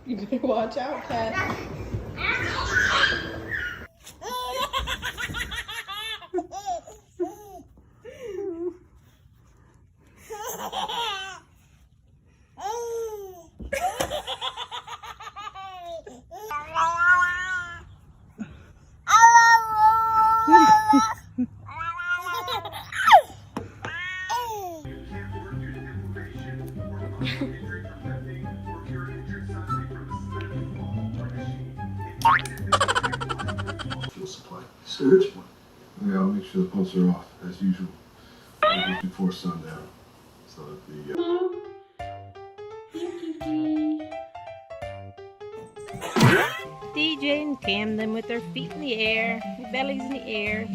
You better watch out, Cat. Fuel supply. Surge one. Yeah, I'll make sure the pumps are off as usual. Just before sundown, so that the. DJ and Camden with their feet in the air, their bellies in the air.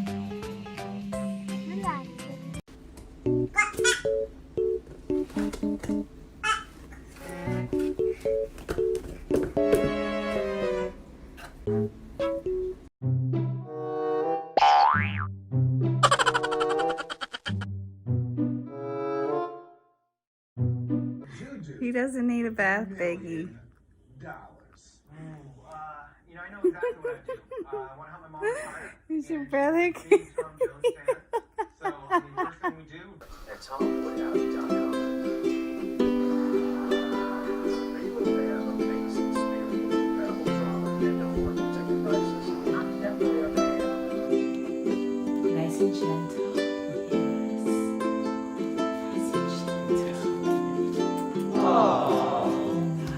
He doesn't need a bath, Biggie. You know, I know exactly what I do. I want to help my mom retire. Is your brother? So, I mean, first thing we do, that's all. Nice and gentle. Yes. Nice and gentle. Oh.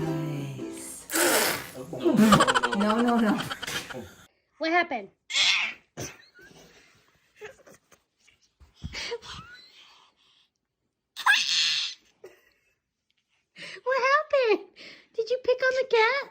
Nice. No. What happened? What happened? Did you pick on the cat?